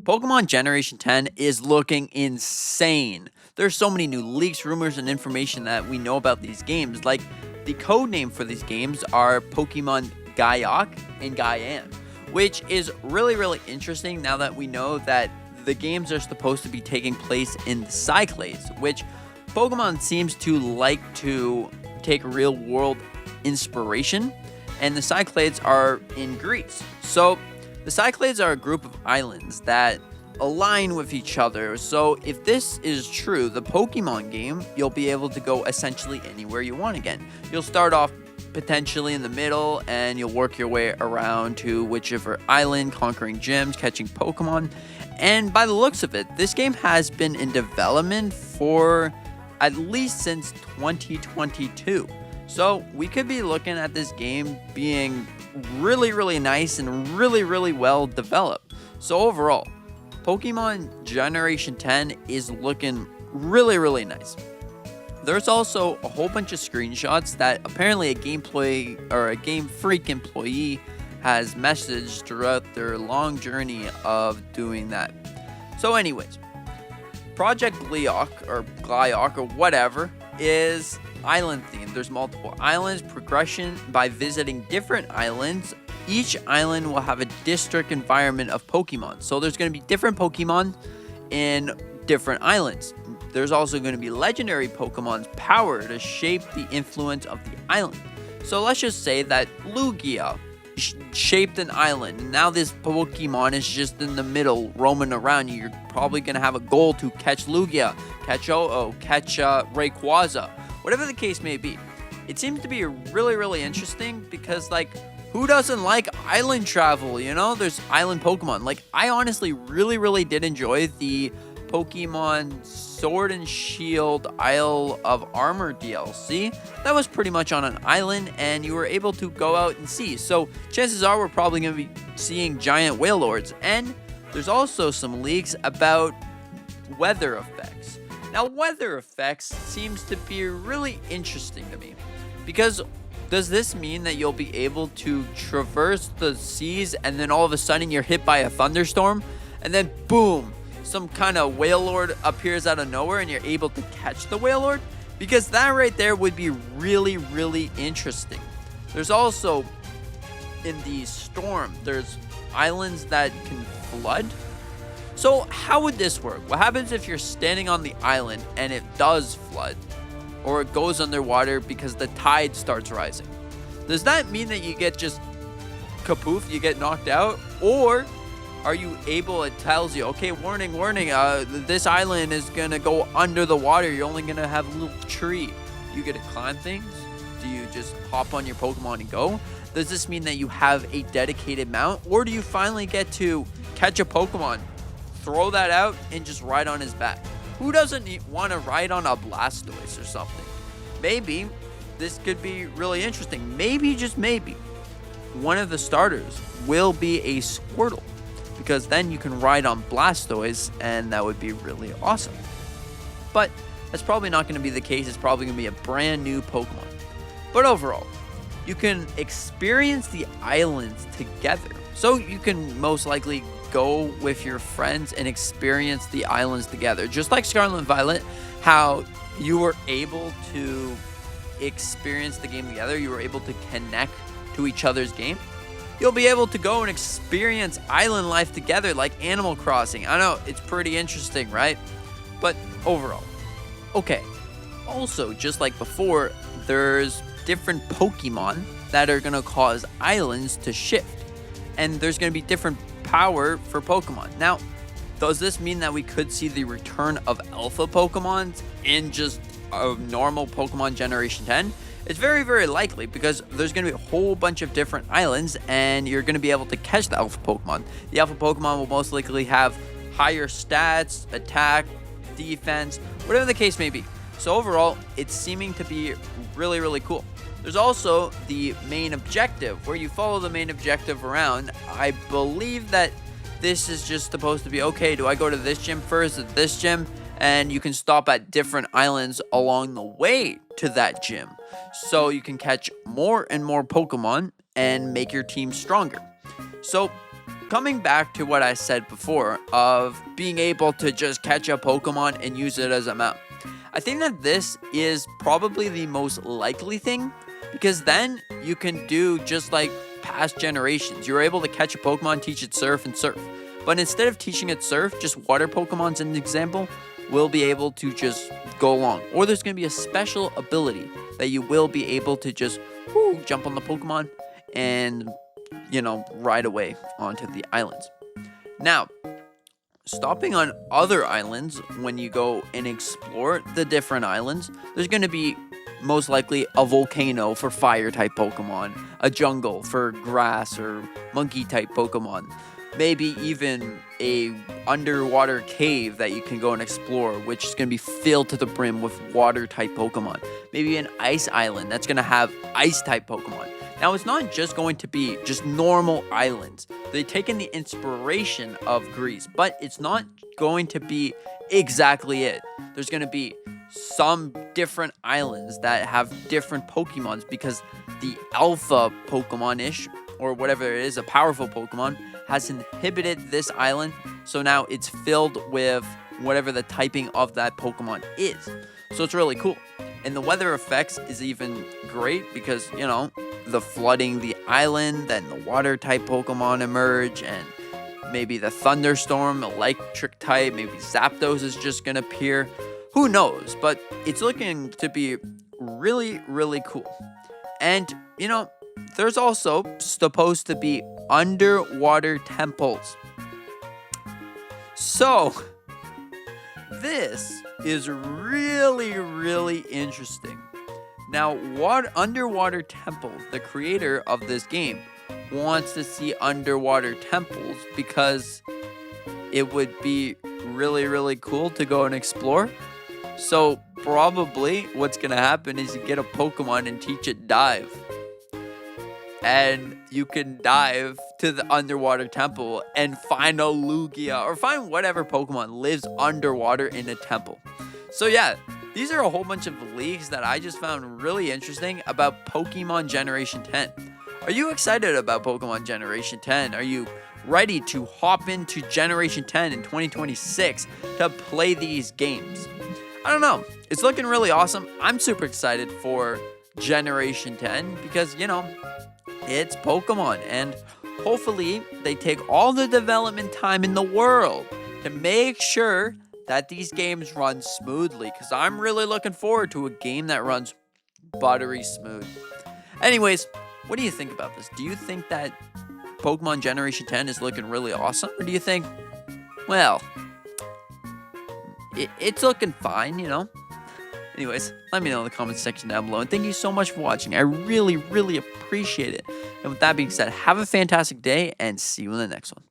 Pokemon Generation 10 is looking insane. There's so many new leaks, rumors, and information that we know about these games. Like, the code name for these games are Pokemon Gaiok and Gaian, which is really interesting now that we know that the games are supposed to be taking place in the Cyclades, which Pokemon seems to like to take real world inspiration, and the Cyclades are in Greece. So the Cyclades are a group of islands that align with each other. So if this is true, the Pokemon game, you'll be able to go essentially anywhere you want again. You'll start off potentially in the middle and you'll work your way around to whichever island, conquering gyms, catching Pokemon. And by the looks of it, this game has been in development for at least since 2022. So we could be looking at this game being really nice and really well developed. So overall, Pokemon Generation 10 is looking really nice. There's also a whole bunch of screenshots that apparently a gameplay or a Game Freak employee has messaged throughout their long journey of doing that. So anyways, Project Gleok or whatever is island themed. There's multiple islands, progression by visiting different islands. Each island will have a district environment of Pokemon. So there's going to be different Pokemon in different islands. There's also going to be legendary Pokemon's power to shape the influence of the island. So let's just say that Lugia shaped an island, and now this Pokemon is just in the middle roaming around. You're probably going to have a goal to catch Lugia, catch Oh-Oh, catch Rayquaza, whatever the case may be. It seems to be really interesting because, like, who doesn't like island travel, you know? There's island Pokemon. Like, I honestly really did enjoy the Pokemon Sword and Shield Isle of Armor DLC. That was pretty much on an island, and you were able to go out and see. So chances are we're probably going to be seeing giant Wailords. And there's also some leaks about weather effects. Now, weather effects seems to be really interesting to me, because does this mean that you'll be able to traverse the seas and then all of a sudden you're hit by a thunderstorm and then boom, some kind of Wailord appears out of nowhere and you're able to catch the Wailord? Because that right there would be really interesting. There's also, in the storm, there's islands that can flood. So how would this work? What happens if you're standing on the island and it does flood? Or it goes underwater because the tide starts rising? Does that mean that you get just kapoof, you get knocked out? Or are you able, it tells you, okay, warning, this island is going to go under the water. You're only going to have a little tree. Do you get to climb things? Do you just hop on your Pokemon and go? Does this mean that you have a dedicated mount? Or do you finally get to catch a Pokemon, throw that out, and just ride on his back? Who doesn't want to ride on a Blastoise or something? Maybe this could be really interesting. Maybe, just maybe, one of the starters will be a Squirtle, because then you can ride on Blastoise, and that would be really awesome. But that's probably not going to be the case. It's probably going to be a brand new Pokemon. But overall, you can experience the islands together. So you can most likely go with your friends and experience the islands together. Just like Scarlet and Violet, how you were able to experience the game together, you were able to connect to each other's game. You'll be able to go and experience island life together like Animal Crossing. I know, it's pretty interesting, right? But overall, okay. Also, just like before, there's different Pokemon that are going to cause islands to shift. And there's going to be different power for Pokemon. Now, does this mean that we could see the return of Alpha Pokemon in just a normal Pokemon Generation 10? It's very likely, because there's going to be a whole bunch of different islands and you're going to be able to catch the Alpha Pokemon. The Alpha Pokemon will most likely have higher stats, attack, defense, whatever the case may be. So overall, it's seeming to be really cool. There's also the main objective, where you follow the main objective around. I believe that this is just supposed to be, okay, do I go to this gym first, or this gym? And you can stop at different islands along the way to that gym. So you can catch more and more Pokemon and make your team stronger. So coming back to what I said before of being able to just catch a Pokemon and use it as a mount, I think that this is probably the most likely thing, because then you can do just like past generations. You're able to catch a Pokemon, teach it surf and surf. But instead of teaching it surf, just water Pokemon's an example, will be able to just go along. Or there's going to be a special ability that you will be able to just jump on the Pokemon and, ride away onto the islands. Now, stopping on other islands, when you go and explore the different islands, there's going to be most likely a volcano for fire type Pokemon, a jungle for grass or monkey type Pokemon, maybe even a underwater cave that you can go and explore, which is going to be filled to the brim with water type Pokemon, maybe an ice island that's going to have ice type Pokemon. Now, it's not just going to be just normal islands. They've taken the inspiration of Greece, but it's not going to be exactly it. There's going to be some different islands that have different Pokemons, because the alpha Pokemon-ish, or whatever it is, a powerful Pokemon, has inhibited this island. So now it's filled with whatever the typing of that Pokemon is. So it's really cool. And the weather effects is even great because, the flooding the island, then the water type Pokemon emerge, and maybe the thunderstorm, electric type, maybe Zapdos is just going to appear. Who knows? But it's looking to be really, really cool. And, there's also supposed to be underwater temples. So, this is really, really interesting. Now, Underwater Temple, the creator of this game, wants to see underwater temples because it would be really, really cool to go and explore. So, probably what's going to happen is you get a Pokemon and teach it dive. And you can dive to the underwater temple and find a Lugia or find whatever Pokemon lives underwater in a temple. So yeah, these are a whole bunch of leaks that I just found really interesting about Pokemon Generation 10. Are you excited about Pokemon Generation 10? Are you ready to hop into Generation 10 in 2026 to play these games? I don't know. It's looking really awesome. I'm super excited for Generation 10 because, it's Pokemon, and hopefully they take all the development time in the world to make sure that these games run smoothly, because I'm really looking forward to a game that runs buttery smooth. Anyways, what do you think about this? Do you think that Pokemon Generation 10 is looking really awesome, or do you think, well, it's looking fine, Anyways, let me know in the comments section down below. And thank you so much for watching. I really, really appreciate it. And with that being said, have a fantastic day and see you in the next one.